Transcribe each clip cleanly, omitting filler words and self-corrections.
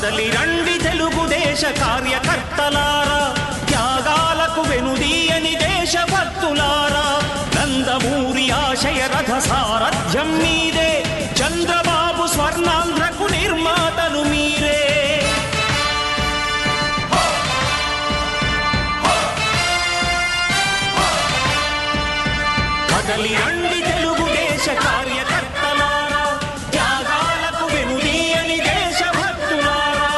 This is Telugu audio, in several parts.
కదలి రండి తెలుగుదేశ కార్యకర్తలారా, త్యాగాలకు వెనుదీయని దేశభక్తులారా, నందమూరి ఆశయ రథ సారథ్యం మీదే, చంద్రబాబు స్వర్ణాంధ్రకు నిర్మాతలు మీరే. కదలి రండి తెలుగుదేశ కార్యకర్తలారా, త్యాగాలకు వెనుదీయని దేశభక్తులారా.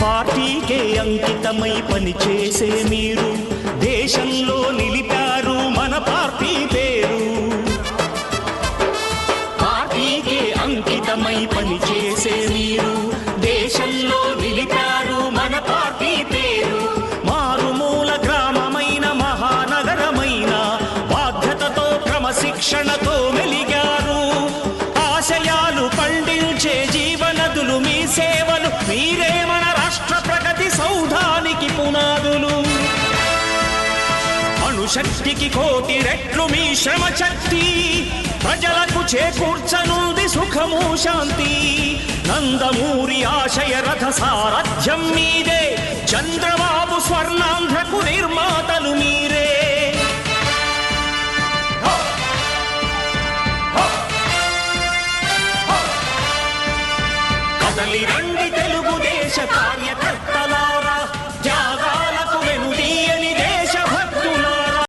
పార్టీకే అంకితమై పనిచేసే మీరు దేశంలో నిలిపారు మన పార్టీ పేరు. పార్టీకే అంకితమై పనిచేసే మీరు దేశంలో నిలిపారు మన పార్టీ పేరు. మారుమూల గ్రామమైన మహానగరమైన బాధ్యతతో క్రమశిక్షణతో మెలిగారు. ఆశయాలు పండించే జీవనదులు మీ సేవలు, మీరే మన రాష్ట్ర ప్రగతి సౌధానికి పునాదులు. అణుశక్తికి కోటి రెట్లు మీ శ్రమ శక్తి, ప్రజలకు చేకూర్చనుంది సుఖము శాంతి. నందమూరి ఆశయ రథ సారథ్యం మీదే, చంద్రబాబు స్వర్ణాంధ్రకు నిర్మాతలు మీరే.